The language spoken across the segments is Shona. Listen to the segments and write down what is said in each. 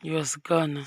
Iwezekana.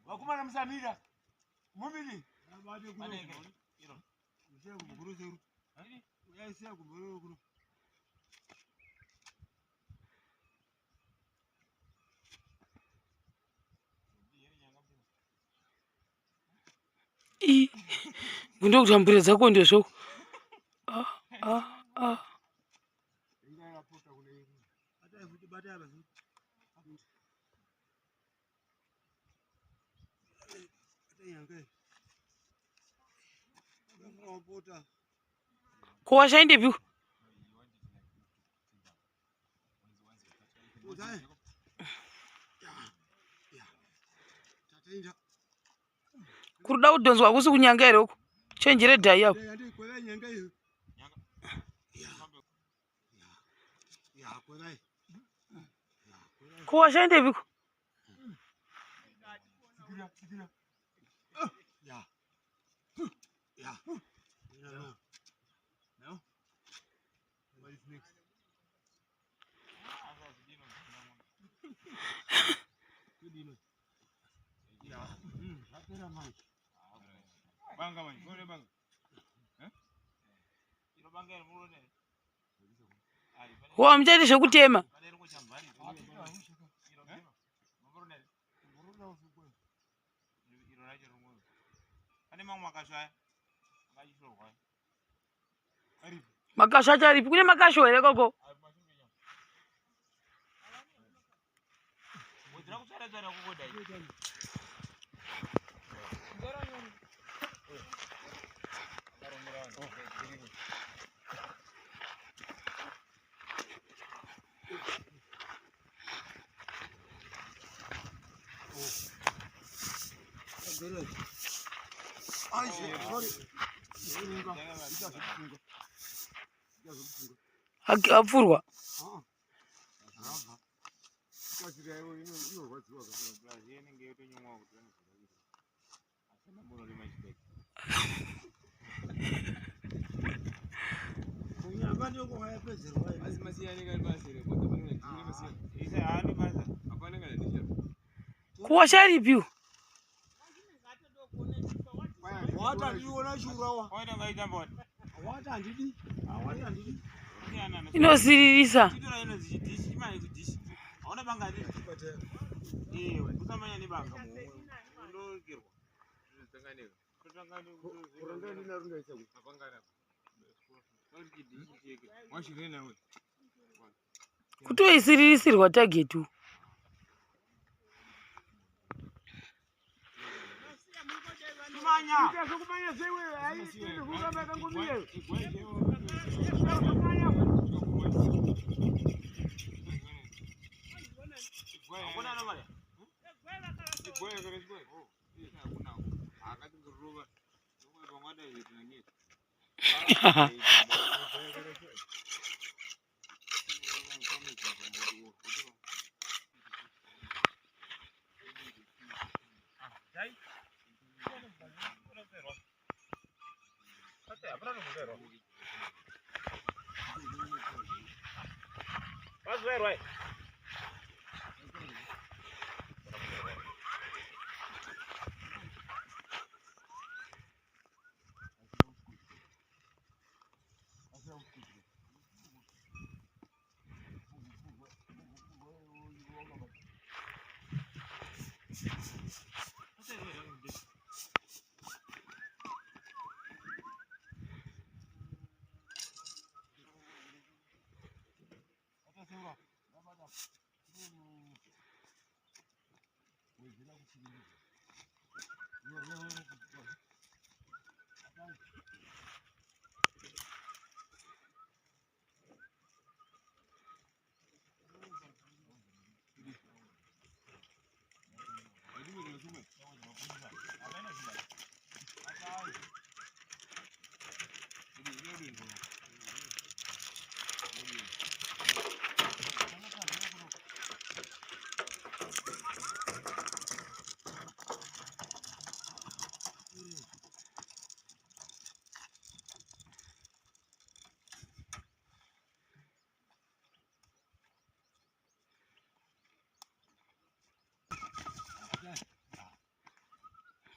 Wakumana msamira mumili abade kuno ise kuburu zeru ya ise kuburu kuno Gundo kutambira dzako ndezvo. inga pota kule ata ifuti bata aba Kuwashainde piu. Kuruda kudonzwa kusi kunyanga ere uko. Chenjere dai yako. Kuwashainde piu. No. What is next? Banga mani, go banga. Ino banga ino mulone. Wa mjadi shokutema. Makasho achari kune makasho ere koko. Apfurwa. Kuwashari piu. Wata ndiona shurawa. Waida ngaita mbona? Wata ndidi. Wata ndidi. Inosiririsa. Ndidora ino zichidishi, imani zichidishi. Aona banga ndidi. Kusamanya ni banga mu. Ndokirwa. Zvisanganeko. Kusanganeko. Kuranga ndina runga isa ku. Apangana. Washirena we. Kutoisiririsirwa tagetu.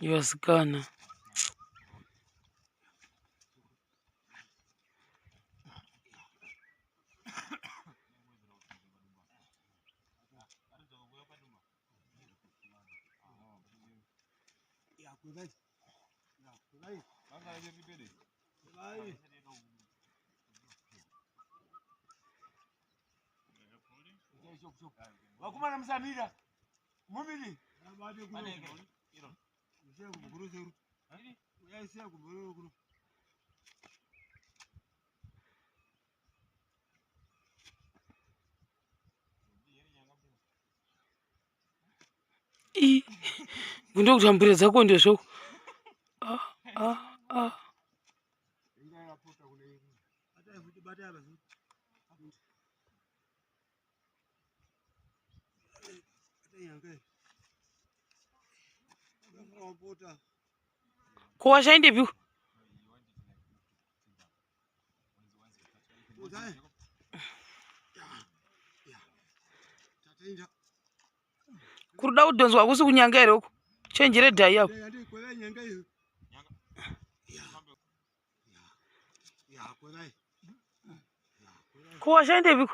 Yosikana. Wakumana msamira mumili Gundo kutambira dzako ndezvo. Ko washaende piu? Kuruda kudhonzwa kusi kunyanga ere uko? Chenjere dhai yako. Ko washaende piu?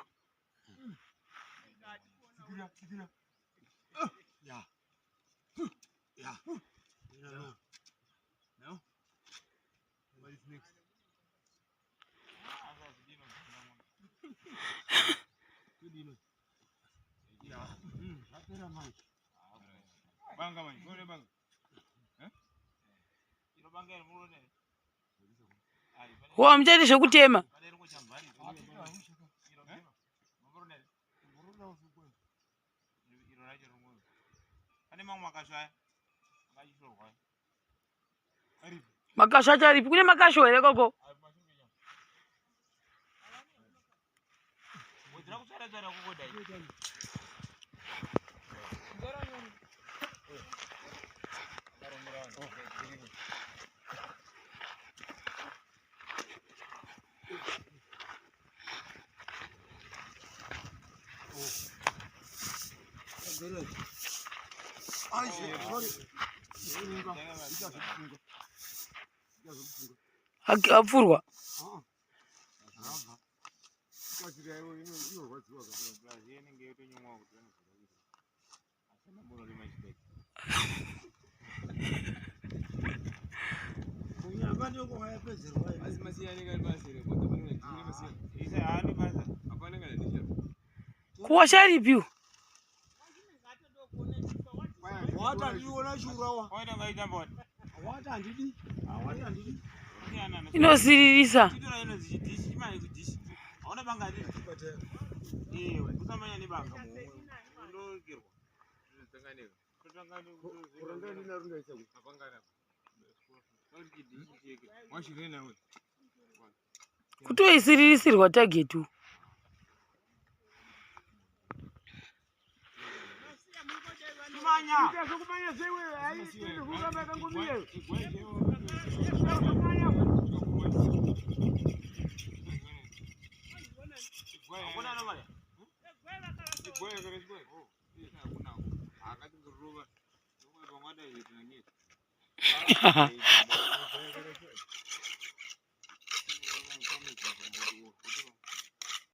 Wa mjadi zvekutema. Makasho acharipi? Kune makasho ere koko? Apfurwa. Kuwashari piu? Wati handidi. Wati handidi. Inosiririsa. Chitora inozi chidishi chimai kudishi. Hauna banga riri. Kusamanya nebanga mumwe. Undogerwa. Zvinotsanganika. Kuranga ndina runga isa ku. Apangana. Chidishi cheke. Washirena we. Kutoisiririsirwa tagetu. Kumanya. Kumanya sewe ai tinde kugamba kangumiye. Hakuna nomali. Igwe kare igwe. Hakuna. Akati kuruba. Nomwe bangada yetu nangeti.